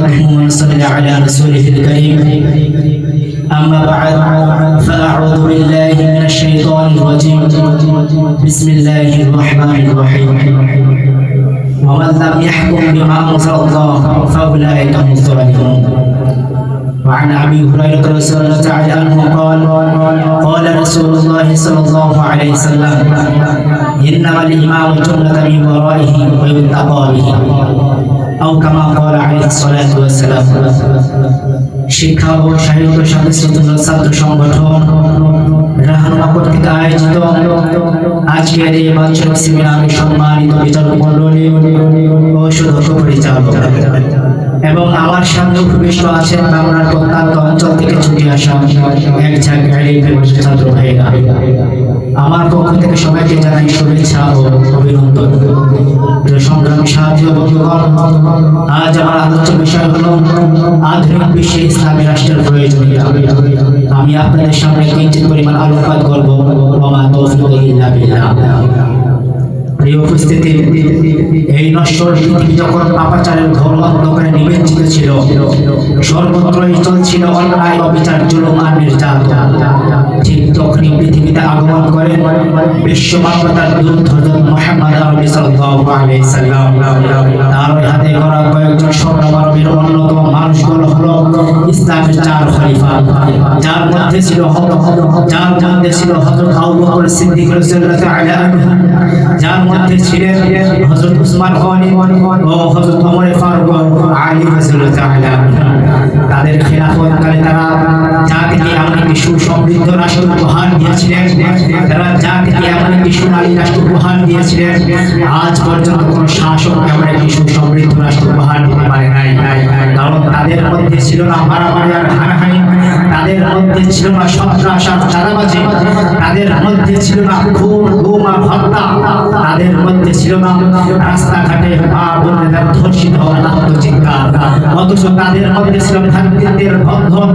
نحمده ونصلي على رسوله الكريم أما بعد فأعوذ بالله من الشيطان الرجيم بسم الله الرحمن الرحيم ومن لم يحكم بما أنزل الله فأولئك هم الظالمون وعن أبي هريرة رضي الله تعالى عنه قال قال رسول الله صلى الله عليه وسلم إنما الإمام جملة من ورائه ويتقى به أو كما قال عليه الصلاة والسلام শিক্ষা ও সাহিত্য সাংস্কৃতিক ছাত্র সংগঠন রাহনুমা কর্তৃক আয়োজিত আজকের এই বার্ষিক সেমিনারে সম্মানিত বিচারক মণ্ডলী ও সদস্য পরিচালক এবং আমার সামনে উপবিষ্ট আছেন বাংলার প্রত্যন্ত অঞ্চল থেকে ছুটে আসা এক ঝাঁক ছাত্র ভাইরা, আমার পক্ষ থেকে সবাইকে জানাই শুভেচ্ছা ও অভিনন্দন। সংগ্রামী সাহায্য বন্ধুগণ, আজ আমার আলোচ্য বিষয় হল আধুনিক বিশ্বে ইসলামী রাষ্ট্রের প্রয়োজনীয়তা। আমি আপনাদের সামনে কিঞ্চিত পরিমাণ আলোকপাত করব। ওমা তৌফিক ইল্লা বিল্লাহ। প্রিয় উপস্থিতি, এই নশ্বর পৃথিবী যখন পাপাচারের ঘোর অন্ধকারে নিমজ্জিত ছিল, সর্বত্রই চলছিল অন্যায়, অবিচার, জুলুম আর নির্যাতন। ঠিক তখনই পৃথিবীতে আগমন করেন বিশ্ব মানবতার দূত হযরত মুহাম্মদ আরবি সাল্লাল্লাহু আলাইহি সাল্লাম। তার হাতে গড়া কয়েকজন স্বর্ণমানবের অন্যতম মানুষগুলো হলো ইসলামের চার খলিফা, যার মধ্যে ছিল হযরত আবু বকর সিদ্দিক রাদিয়াল্লাহু তাআলা আনহু, যার মধ্যে ছিলেন হযরত উসমান গনি ও হযরত ওমর ফারুক আলী রাদিয়াল্লাহু তাআলা। তাদের খেলাফতকালে তারা জাতিকে এমন একটি সুসমৃদ্ধ রাষ্ট্র উপহার দিয়েছিলেন, তারা জাতিকে এমন একটি সোনালী রাষ্ট্র উপহার দিয়েছিলেন, আজ পর্যন্ত কোন শাসক এমন একটি সুসমৃদ্ধ রাষ্ট্র উপহার দিতে পারে নাই। কারণ তাদের মধ্যে ছিল না মারামারি আর হানাহানি, তাদের মধ্যে ছিল না সন্ত্রাস আর চাঁদাবাজি, তাদের মধ্যে ছিল না খুন, গুম আর হত্যা, তাদের মধ্যে ছিল না রাস্তাঘাটে মা বোনেদের ধর্ষিত হওয়ার আত্মচিৎকার। অথচ তাদের মধ্যে ছিল ভ্রাতৃত্বের বন্ধন,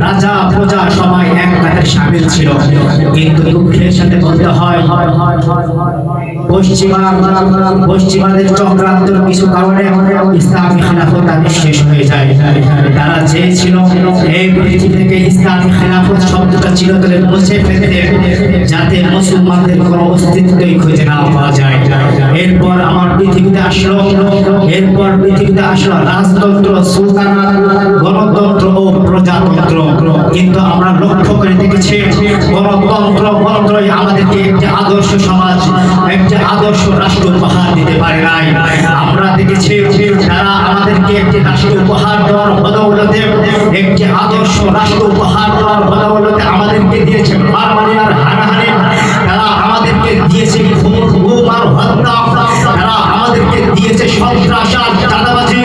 রাজা প্রজা সবাই এক কাঠে শামিল ছিল। কিন্তু দুঃখের সাথে বলতে হয় পশ্চিমাদের চক্রান্তের কিছু কারণে ইসলামী খেলাফত আজ শেষ হয়ে যায়। তারা চেয়েছিল এই পৃথিবী থেকে ইসলামী খেলাফত শব্দটা চিরতরে মুছে ফেলতে, যাতে মুসলমানদের কোনো অস্তিত্বই খুঁজে না পাওয়া যায়। এরপর পৃথিবীতে আসলো রাজতন্ত্র, সুলতানাত, গণতন্ত্র ও প্রজাতন্ত্র। কিন্তু আমরা লক্ষ্য করে দেখেছি গণতন্ত্রই আমাদেরকে একটি আদর্শ সমাজ, একটি আদর্শ রাষ্ট্র উপহার দিতে পারে নাই। আমরা দেখেছি তারা আমাদেরকে একটি রাষ্ট্র উপহার দেওয়ার বদৌলতে, একটি আদর্শ রাষ্ট্র উপহার দেওয়ার বদৌলতে আমাদেরকে দিয়েছে মারামারি আর হানাহানি, তারা আমাদেরকে দিয়েছে গুম আর হত্যা, তারা আমাদেরকে দিয়েছে সন্ত্রাস আর চাঁদাবাজি,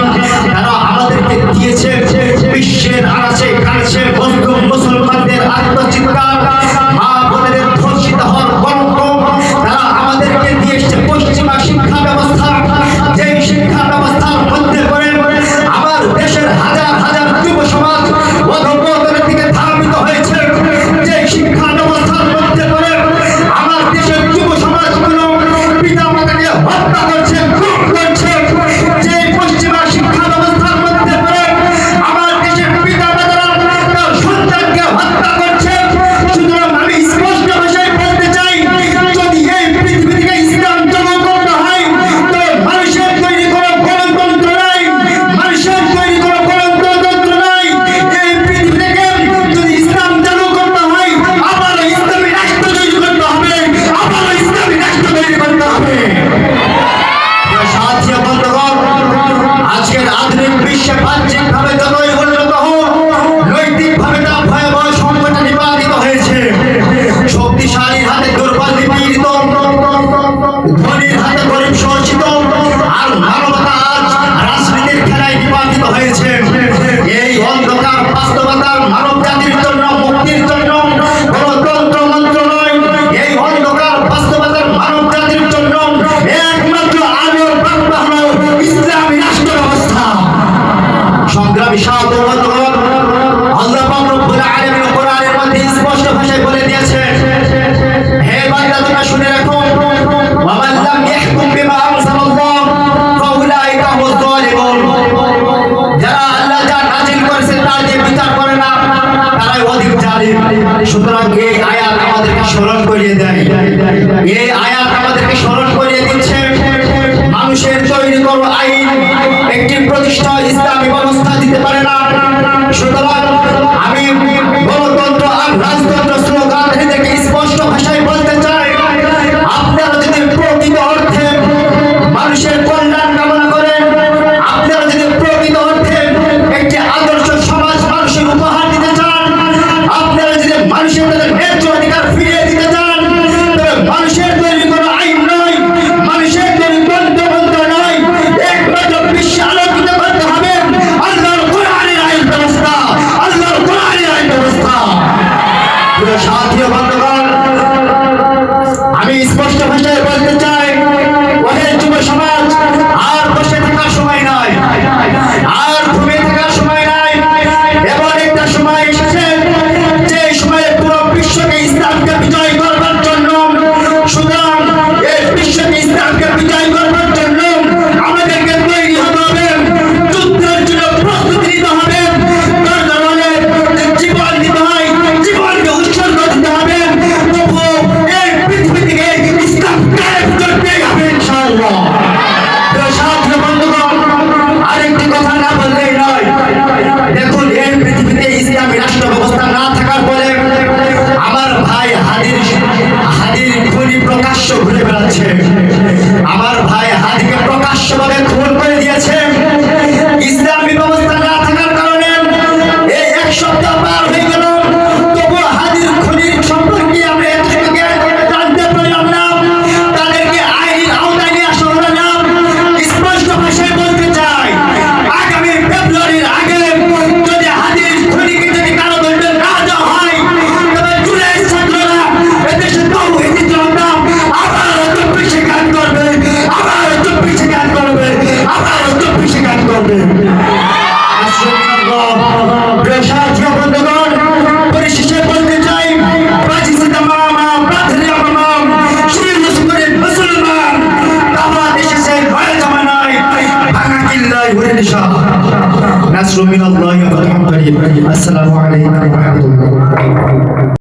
তারা আমাদেরকে দিয়েছে বিশ্বের আনাচে কানাচে মুসলমানদের আত্মচিৎকার, মা বোনেদের ধর্ষিত হওয়ার গল্প, তারা আমাদেরকে দিয়েছে পশ্চিমা শিক্ষা ব্যবস্থা, যেই শিক্ষা ব্যবস্থার মধ্যে করে আমার দেশের হাজার হাজার যুব সমাজ অধঃপতনের দিকে ধাবিত হয়েছে, যে শিক্ষা ব্যবস্থার সুতরাং এই আয়াত আমাদেরকে স্মরণ করিয়ে দেয়, এই আয়াত আমাদেরকে স্মরণ করিয়ে দিচ্ছে মানুষের তৈরি করো আইন একটি প্রতিষ্ঠা ইসলামী ব্যবস্থা দিতে পারে না। সুতরাং আমি গণতন্ত্র আর রাজতন্ত্র স্লোগান থেকে স্পষ্ট ভাষায় বলতে চাই, আপনারা যদি প্রকৃত অর্থে মানুষের কল্যাণ কামনা করেন, আপনারা যদি প্রকৃত অর্থে একটি আদর্শ সমাজ মানুষের উপহার দিতে চান, আপনারা যদি মানুষের তাদের ন্যায্য অধিকার ফিরিয়ে দিতে চান, তবে মানুষের তৈরি কোনো আইন নয়, মানুষের তৈরি তন্ত্র নয়, একমাত্র বিশ্বে আলোকিত করতে হবে আল্লাহর কোরআনের আইন ব্যবস্থা, আল্লাহর কোরআনের আইন ব্যবস্থা। প্রিয় সাথী ও বন্ধুগণ, আমি স্পষ্ট ভাষায় বলতে চাই, ওহে যুব সমাজ, আর বসে থাকার সময় নয়, আর ঘুমিয়ে থাকার সময় নয়। এমন একটা সময় এসেছে যে সময়ে পুরো বিশ্বকে ইসলামকে বিজয় করবার জন্য, সুতরাং এই বিশ্বকে ইসলামকে বিজয় করবার জন্য আমাদেরকে তৈরি হতে হবে, যুদ্ধের জন্য প্রস্তুতি নিতে হবে, দরকার হলে জীবন দিতে হয়, জীবনকে উৎসর্গ দিতে হবে, তবুও এই পৃথিবী থেকে ইসলাম গায়েব করতেই হবে ইনশাআল্লাহ। সাথী বন্ধুগণ, আরেকটি কথা না বললেই নয়। দেখুন, এই পৃথিবীতে ইসলামী রাষ্ট্র ব্যবস্থা না থাকার ফলে আমার ভাই হাদির খুনি প্রকাশ্য ঘুরে বেড়াচ্ছে, আমার ভাই হাদিকে প্রকাশ্যভাবে খুন করে দিয়েছে। ইসলামী ব্যবস্থা না থাকার কারণে এই এক সপ্তাহ পার হয়ে গেল, তবু হাদির খুনির সম্পর্কে আমরা এতটুকু জানতে পারলাম না, তাদেরকে আইনের আওতায় নিয়ে আসা হলো না। স্পষ্ট ভাষায় বলতে চাই, আগামী ফেব্রুয়ারির আগে যদি হাদির খুনিকে যদি কারাদণ্ডে না দেওয়া হয়, তবে জুলাই ছাত্ররা এদেশে তাওহীদের জন্য আবার চব্বিশে গান করবে, আবার চব্বিশে গান করবে, আবার চব্বিশে গান করবে। সাথী বন্ধুগণ, পরিশেষে বলতে চাই, বাজিছে তামামা প্রার্থনা মামাম শুরু করে মুসলমান দাওয়াত এসেছে ভয় জামানায় ভাঙা কিল্লায় ঘুরে দিশা। নাসরু মিনাল্লাহি ওয়া ফাতহুন করিম। আসসালামু আলাইকুম ওয়া রাহমাতুল্লাহ।